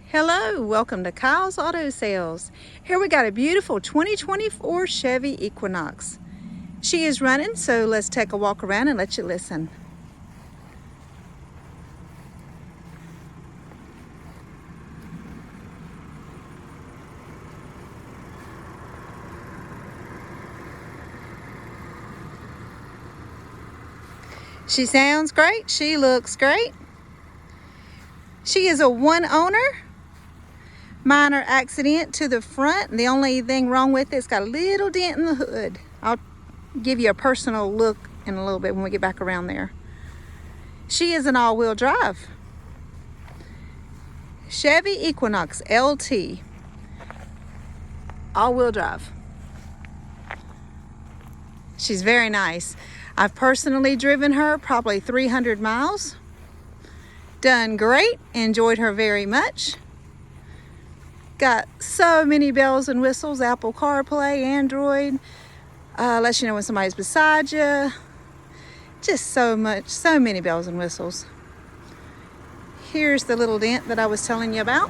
Hello, welcome to Kyle's Auto Sales. Here we got a beautiful 2024 Chevy Equinox. She is running, so let's take a walk around and let you listen. She sounds great. She looks great. She is a one owner. Minor accident to the front. The only thing wrong with it's got a little dent in the hood. I'll give you a personal look in a little bit when we get back around there. She is an all-wheel drive Chevy Equinox LT, all-wheel drive. She's very nice. I've personally driven her probably 300 miles. Done great. Enjoyed her very much. Got so many bells and whistles. Apple CarPlay, Android. Lets you know when somebody's beside you. Just so many bells and whistles. Here's the little dent that I was telling you about.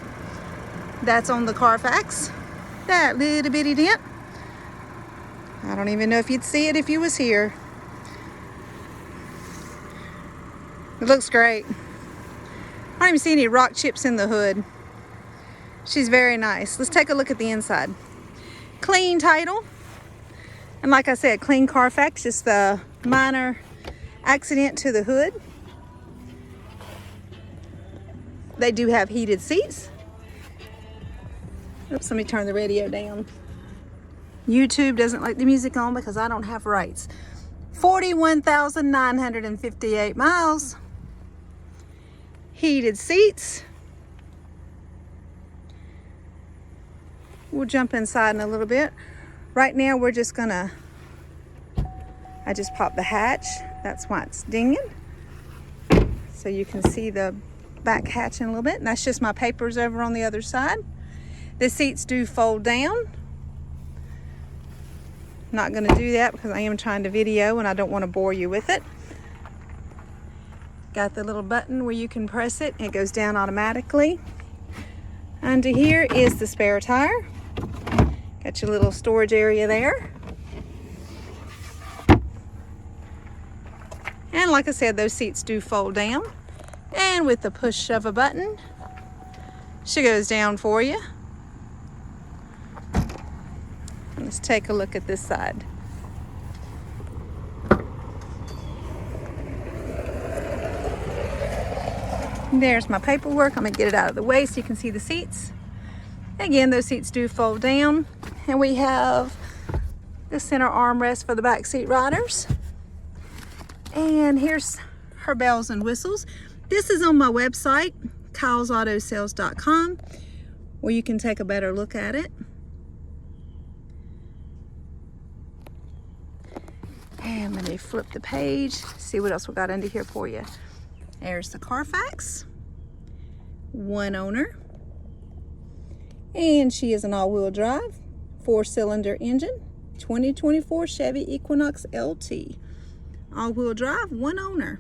That's on the Carfax. That little bitty dent. I don't even know if you'd see it if you was here. It looks great. I don't even see any rock chips in the hood. She's very nice. Let's take a look at the inside. Clean title. And like I said, clean Carfax, just the minor accident to the hood. They do have heated seats. Oops, let me turn the radio down. YouTube doesn't like the music on because I don't have rights. 41,958 miles. Heated seats. We'll jump inside in a little bit. Right now we're just gonna, I just popped the hatch. That's why it's dinging. So you can see the back hatch in a little bit. And that's just my papers over on the other side. The seats do fold down. Not gonna do that because I am trying to video and I don't want to bore you with it. Got the little button where you can press it. It goes down automatically. Under here is the spare tire. Got your little storage area there. And like I said, those seats do fold down. And with the push of a button, she goes down for you. Let's take a look at this side. There's my paperwork. I'm gonna get it out of the way so you can see the seats. Again, those seats do fold down. And we have the center armrest for the back seat riders. And here's her bells and whistles. This is on my website, kylesautosales.com, where you can take a better look at it. And let me flip the page, see what else we got under here for you. There's the Carfax, one owner. And she is an all-wheel drive, 4-cylinder engine, 2024 Chevy Equinox LT. All-wheel drive, one owner.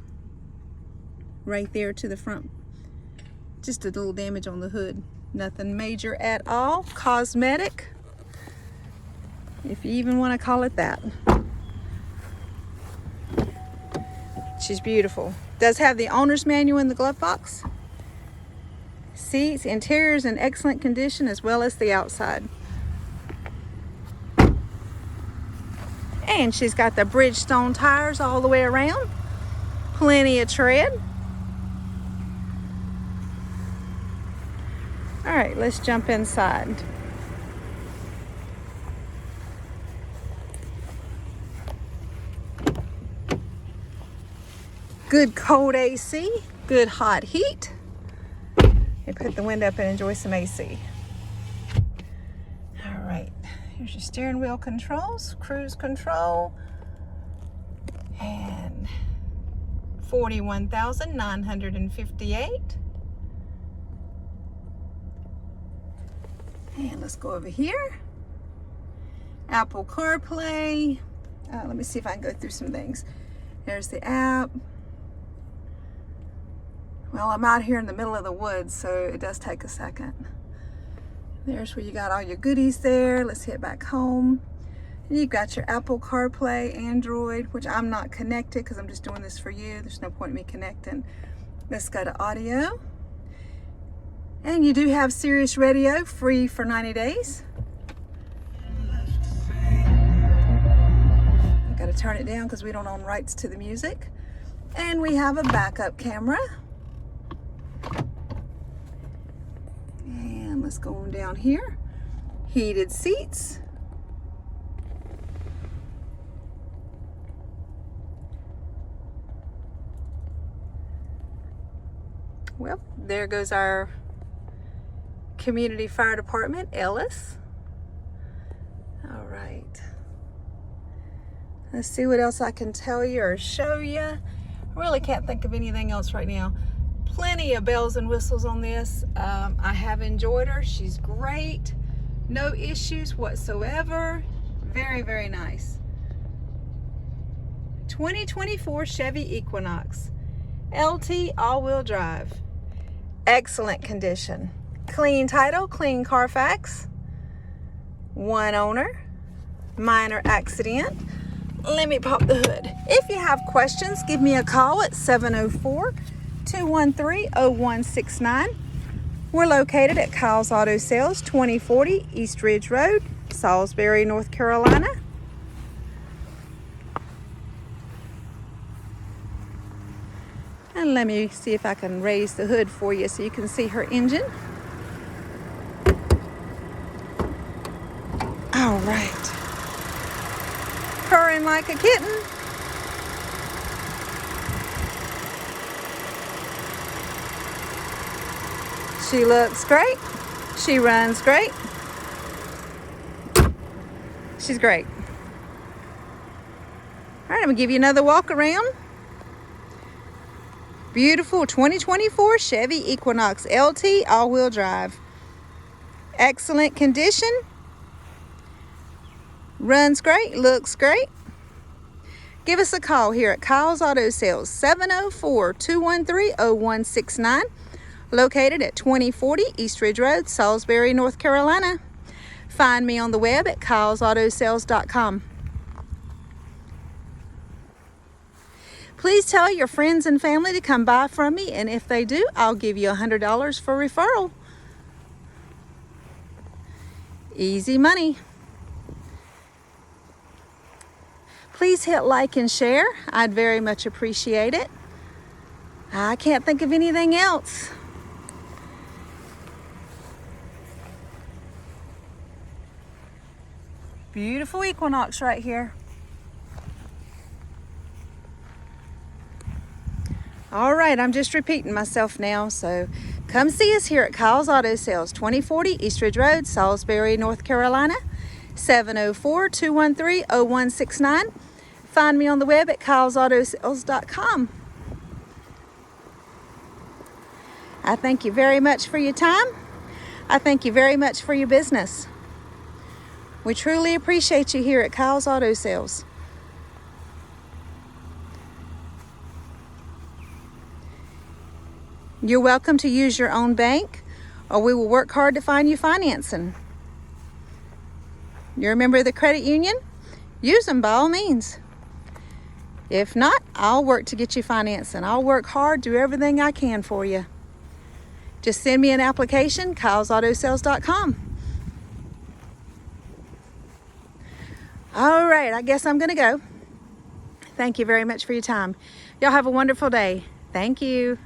Right there to the front. Just a little damage on the hood. Nothing major at all. Cosmetic, if you even want to call it that. She's beautiful. Does have the owner's manual in the glove box. Seats, interior's in excellent condition as well as the outside. And she's got the Bridgestone tires all the way around. Plenty of tread. All right, let's jump inside. Good cold AC, good hot heat. You put the window up and enjoy some AC. All right, here's your steering wheel controls, cruise control, and 41,958. And let's go over here. Apple CarPlay. Let me see if I can go through some things. There's the app. Well, I'm out here in the middle of the woods, so it does take a second. There's where you got all your goodies there. Let's head back home. And you've got your Apple CarPlay, Android, which I'm not connected because I'm just doing this for you. There's no point in me connecting. Let's go to audio. And you do have Sirius Radio free for 90 days. I gotta turn it down because we don't own rights to the music. And we have a backup camera. And let's go on down here. Heated seats. Well, there goes our community fire department, Ellis. All right. Let's see what else I can tell you or show you. I really can't think of anything else right now. Plenty of bells and whistles on this. I have enjoyed her. She's great. No issues whatsoever. Very, very nice. 2024 Chevy Equinox. LT all-wheel drive. Excellent condition. Clean title, clean Carfax. One owner. Minor accident. Let me pop the hood. If you have questions, give me a call at 704-213-0169. We're located at Kyle's Auto Sales, 2040 East Ridge Road, Salisbury, North Carolina. And let me see if I can raise the hood for you so you can see her engine. All right. Purring like a kitten. She looks great. She runs great. She's great. All right, I'm gonna give you another walk around. Beautiful 2024 Chevy Equinox LT all-wheel drive. Excellent condition. Runs great, looks great. Give us a call here at Kyle's Auto Sales, 704-213-0169, located at 2040 East Ridge Road, Salisbury, North Carolina. Find me on the web at kylesautosales.com. Please tell your friends and family to come buy from me, and if they do, I'll give you $100 for referral. Easy money. Please hit like and share. I'd very much appreciate it. I can't think of anything else. Beautiful Equinox right here. All right, I'm just repeating myself now, so come see us here at Kyle's Auto Sales, 2040 East Ridge Road, Salisbury, North Carolina, 704-213-0169. Find me on the web at kylesautosales.com. I thank you very much for your time. I thank you very much for your business. We truly appreciate you here at Kyle's Auto Sales. You're welcome to use your own bank, or we will work hard to find you financing. You're a member of the credit union? Use them by all means. If not, I'll work to get you financing. I'll work hard, do everything I can for you. Just send me an application, kylesautosales.com. All right, I guess I'm gonna go. Thank you very much for your time. Y'all have a wonderful day. Thank you.